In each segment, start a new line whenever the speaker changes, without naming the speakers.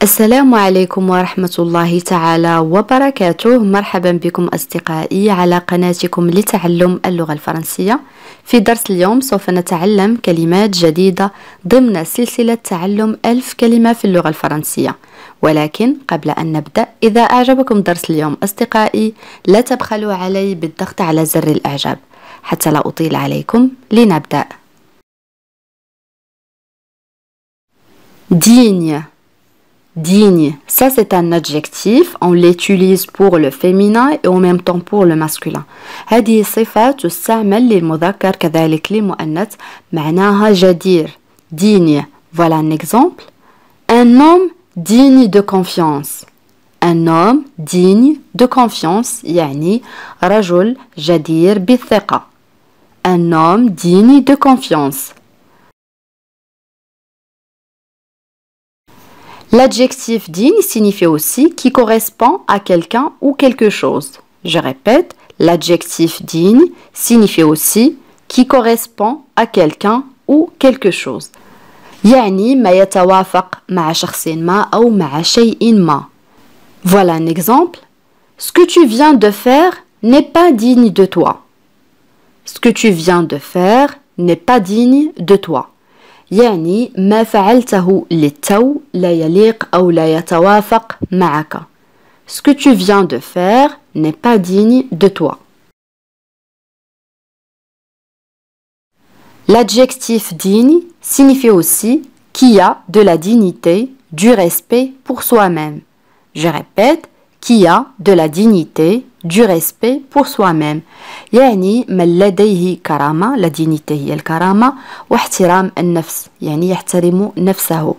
السلام عليكم ورحمة الله تعالى وبركاته. مرحبا بكم أصدقائي على قناتكم لتعلم اللغة الفرنسية. في درس اليوم سوف نتعلم كلمات جديدة ضمن سلسلة تعلم 1000 كلمة في اللغة الفرنسية. ولكن قبل أن نبدأ، إذا أعجبكم درس اليوم أصدقائي لا تبخلوا علي بالضغط على زر الإعجاب. حتى لا أطيل عليكم، لنبدأ. digne. Digne, ça c'est un adjectif, on l'utilise pour le féminin et en même temps pour le masculin. هذه صفة تستعمل للمذكر كذلك للمؤنث، معناها جدير. digne. Voilà un exemple. Un homme digne de confiance. Un homme digne de confiance يعني رجل جدير بالثقة. Un homme digne de confiance. L'adjectif digne signifie aussi qui correspond à quelqu'un ou quelque chose. Je répète, l'adjectif digne signifie aussi qui correspond à quelqu'un ou quelque chose. يعني ما يتوافق مع شخص ما أو مع شيء ما. Voilà un exemple. Ce que tu viens de faire n'est pas digne de toi. Ce que tu viens de faire n'est pas digne de toi. يعني ما فعلته للتو لا يليق أو لا يتوافق معك. Ce que tu viens de faire n'est pas digne de toi. L'adjectif digne signifie aussi qui a de la dignité, du respect pour soi-même. Je répète, qui a de la dignité, du respect pour soi-même. يعني من لديه كرامة، la dignité هي الكرامة، واحترام النفس، يعني يحترم نفسه.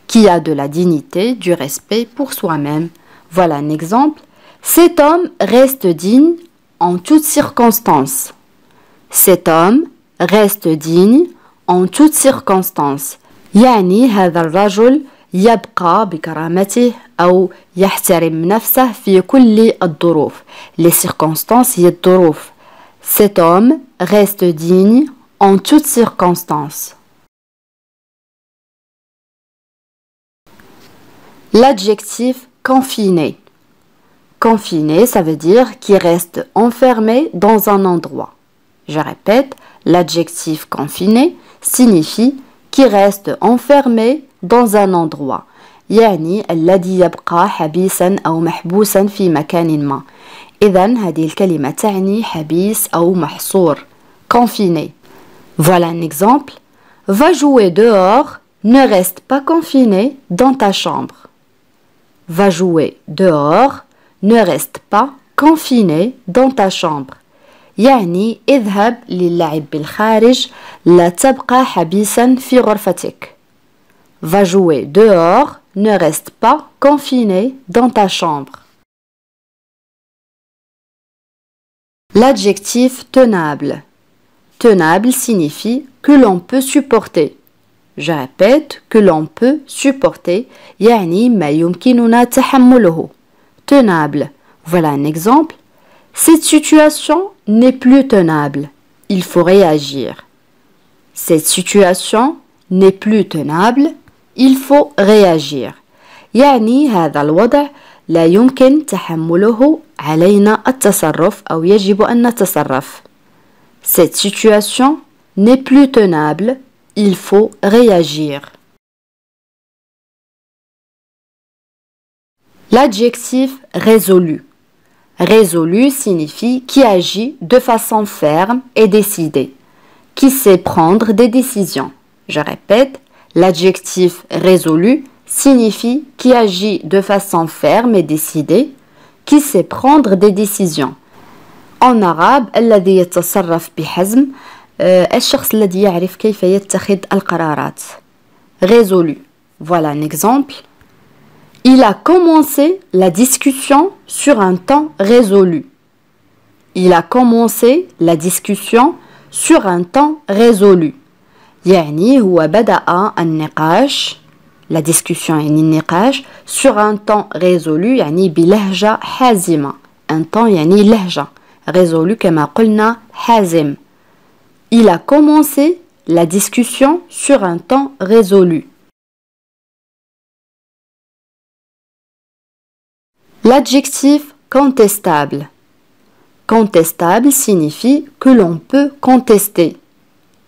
Qui a de la dignité, du respect pour soi-même. Voilà un exemple. Cet homme reste digne en toutes circonstances. Cet homme reste digne en toutes circonstances. يعني هذا الرجل يبقى بكرامته أو يحترم نفسه في كل الظروف. Les circonstances هي الظروف. Cet homme reste digne en toutes circonstances. L'adjectif confiné. Confiné, ça veut dire qui reste enfermé dans un endroit. Je répète, l'adjectif confiné signifie qui reste enfermé dans un endroit. يعني الذي يبقى حبيسا أو محبوسا في مكان ما. إذن هذه الكلمة تعني حبيس أو محصور. Confiné. Voilà un exemple. Va jouer dehors, ne reste pas confiné dans ta chambre. Va jouer dehors, ne reste pas confiné dans ta chambre. يعني اذهب للعب بالخارج، لا تبقى حبيسا في غرفتك. Va jouer dehors, ne reste pas confiné dans ta chambre. L'adjectif tenable. Tenable signifie que l'on peut supporter. Je répète, que l'on peut supporter. يعني ما يمكننا تحمله. Tenable. Voilà un exemple. Cette situation n'est plus tenable. Il faut réagir. Cette situation n'est plus tenable. Il faut réagir. يعني هذا الوضع لا يمكن تحمله، علينا التصرف أو يجب أن نتصرف. Cette situation n'est plus tenable. Il faut réagir. L'adjectif résolu. Résolu signifie qui agit de façon ferme et décidée, qui sait prendre des décisions. Je répète, l'adjectif résolu signifie qui agit de façon ferme et décidée, qui sait prendre des décisions. En arabe, الذي يتصرف بحزم، الشخص الذي يعرف كيف يتخذ القرارات. Résolu. Voilà un exemple. Il a commencé la discussion sur un temps résolu. Il a commencé la discussion sur un temps résolu. يعني هو بدأ النقاش، la discussion يعني النقاش sur un temps résolu يعني بلهجة حازمة. Un temps يعني لهجة. Résolu كما قلنا حازم. Il a commencé la discussion sur un temps résolu. L'adjectif contestable. Contestable signifie que l'on peut contester.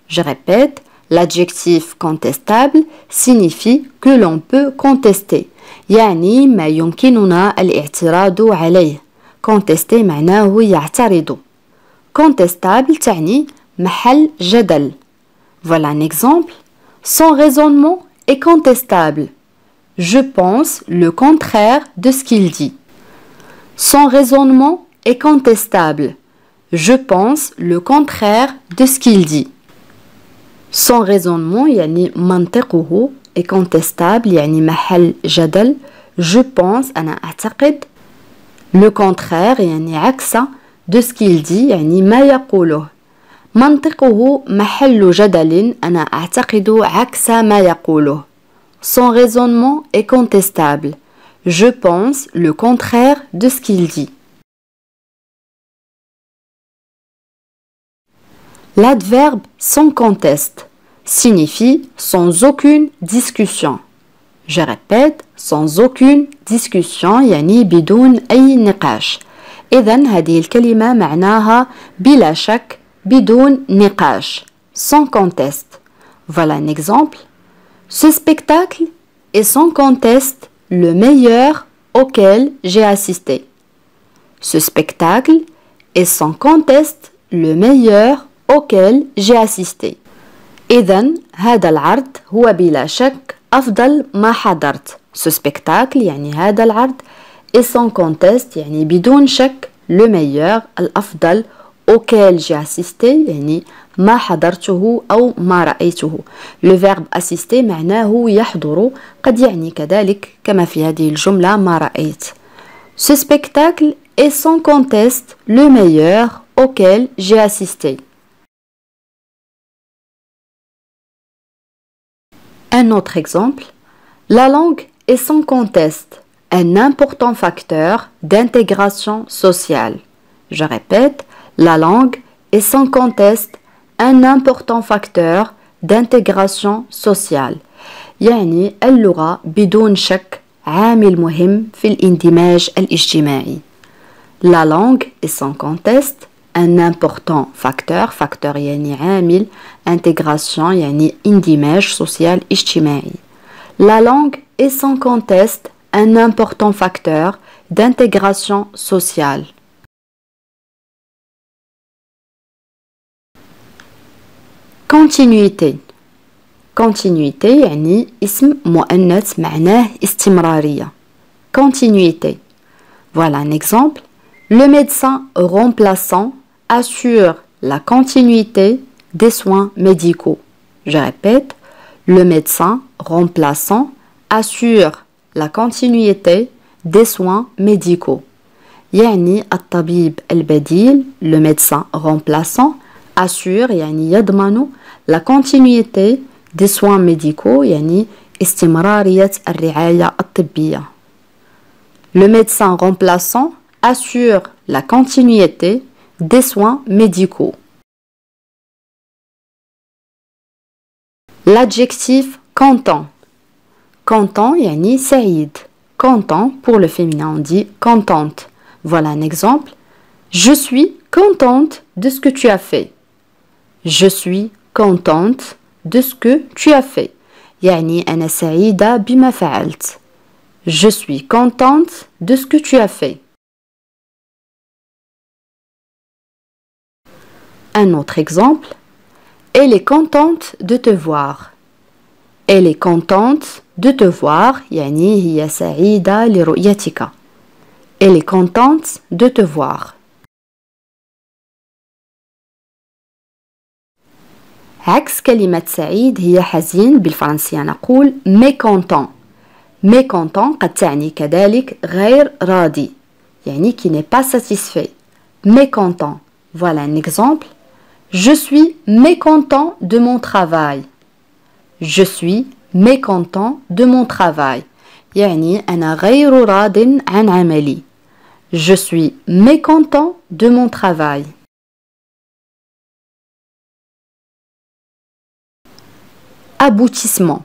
Je répète, l'adjectif contestable signifie que l'on peut contester. يعني ما يمكننا الاعتراض عليه. contester معناه يعترض. contestable تعني محل جدل. Voilà un exemple. Son raisonnement est contestable. Je pense le contraire de ce qu'il dit. Son raisonnement est contestable. Je pense le contraire de ce qu'il dit. Son raisonnement يعني منطقه est contestable يعني محل جدل. Je pense أنا أعتقد le contraire يعني عكس de ce qu'il dit يعني ما يقوله. منطقه محل جدل أنا أعتقد عكس ما يقوله. Son raisonnement est contestable. Je pense le contraire de ce qu'il dit. L'adverbe sans conteste signifie sans aucune discussion. Je répète, sans aucune discussion يعني بدون أي نقاش. إذن هذه الكلمة معناها بلا شك بدون نقاش. Sans conteste. Voilà un exemple. Ce spectacle est sans conteste le meilleur auquel j'ai assisté. Ce spectacle est sans conteste le meilleur auquel j'ai assisté. إذن هذا العرض هو بلا شك أفضل ما حضرت. Ce spectacle يعني هذا العرض est sans conteste يعني بدون شك le meilleur الأفضل auquel j'ai assisté يعني ما حضرته أو ما رأيته. Le verbe assister معناه يحضر قد يعني كذلك كما في هذه الجملة ما رأيت. Ce spectacle est sans conteste le meilleur auquel j'ai assisté. Un autre exemple, la langue est sans conteste un important facteur d'intégration sociale. Je répète, la langue est sans conteste un important facteur d'intégration sociale. يعني اللغة بدون شك عامل مهم في الاندماج الاجتماعي. La langue est sans conteste un important facteur. facteur يعني عامل. intégration يعني اندماج social اجتماعي. La langue est sans conteste un important facteur d'intégration sociale. Continuité. Continuité يعني اسم مؤنث معناه استمرارية. Continuité. Voilà un exemple. Le médecin remplaçant assure la continuité des soins médicaux. Je répète, le médecin remplaçant assure la continuité des soins médicaux. يعني الطبيب البديل le médecin remplaçant assure يعني يضمن la continuité des soins médicaux يعني استمرارية الرعاية الطبية. Le médecin remplaçant assure la continuité des soins médicaux. L'adjectif content. Content يعني سعيد. Content pour le féminin on dit contente. Voilà un exemple. Je suis contente de ce que tu as fait. Je suis contente de ce que tu as fait. يعني أنا سعيدة بما فعلت. Je suis contente de ce que tu as fait. Un autre exemple. Elle est contente de te voir. Elle est contente de te voir. يعني هي سعيدة لرؤيتك. Elle est contente de te voir. عكس كلمة سعيد هي حزين بالفرنسية نقول mécontent. mécontent قد تعني كذلك غير راضي يعني qui n'est pas satisfait. mécontent. Voilà un exemple. Je suis mécontent de mon travail. Je suis mécontent de mon travail. يعني أنا غير راض عن عملي. Je suis mécontent de mon travail. Aboutissement.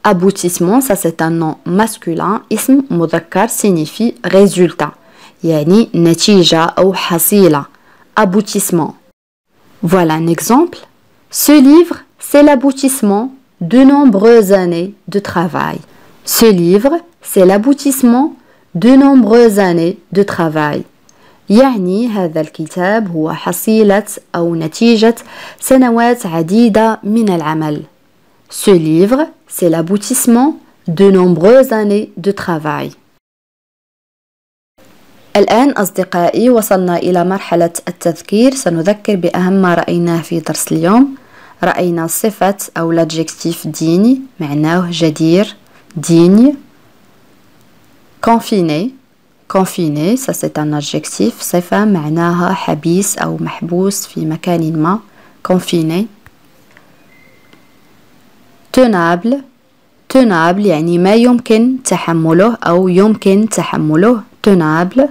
Aboutissement, ça c'est un nom masculin. اسم مذكر signifie résultat. يعني نتيجة أو حصيلة. Aboutissement. Voilà un exemple. Ce livre, c'est l'aboutissement de nombreuses années de travail. Ce livre, c'est l'aboutissement de nombreuses années de travail. يعني هذا الكتاب هو حصيلة أو نتيجة سنوات عديدة من العمل. Ce livre, c'est l'aboutissement de nombreuses années de travail. الآن أصدقائي وصلنا إلى مرحلة التذكير. سنذكر بأهم ما رأيناه في درس اليوم. رأينا صفة أو l'adjectif digne معناه جدير digne. Confiné, confiné, ça c'est un adjectif. صفة معناها حبيس أو محبوس في مكان ما. Confiné. Tenable, tenable يعني ما يمكن تحمله أو يمكن تحمله. Tenable.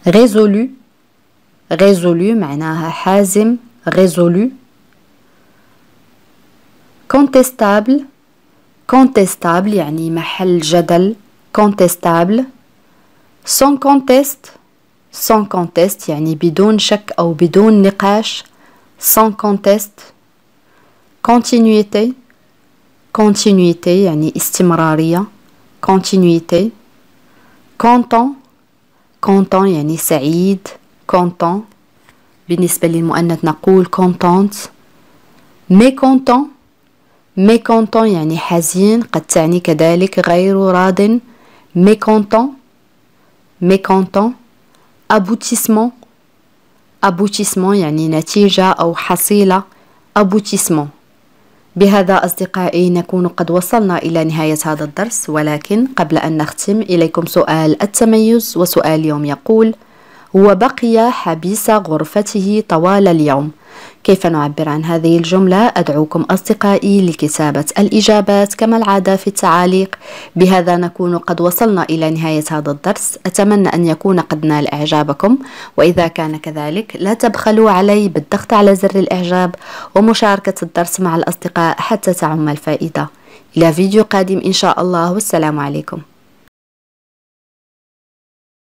Résolu, résolu معناها حازم. Résolu. Contestable, contestable يعني محل جدل. Contestable. Sans conteste, sans conteste يعني بدون شك أو بدون نقاش. Sans conteste. Continuité, continuité يعني استمرارية. Continuité. Content, content يعني سعيد. Content. بالنسبة للمؤنث نقول contente. Mécontent, mécontent يعني حزين. قد تعني كذلك غير راض. Mécontent, mécontent. Aboutissement, aboutissement يعني نتيجة أو حصيلة. Aboutissement. بهذا أصدقائي نكون قد وصلنا إلى نهاية هذا الدرس، ولكن قبل أن نختم إليكم سؤال التميز. وسؤال اليوم يقول: هو بقي حبيس غرفته طوال اليوم. كيف نعبر عن هذه الجملة؟ أدعوكم أصدقائي لكتابة الإجابات كما العادة في التعاليق. بهذا نكون قد وصلنا إلى نهاية هذا الدرس. أتمنى أن يكون قد نال إعجابكم، وإذا كان كذلك لا تبخلوا علي بالضغط على زر الإعجاب ومشاركة الدرس مع الأصدقاء حتى تعم الفائدة. إلى فيديو قادم إن شاء الله، والسلام عليكم.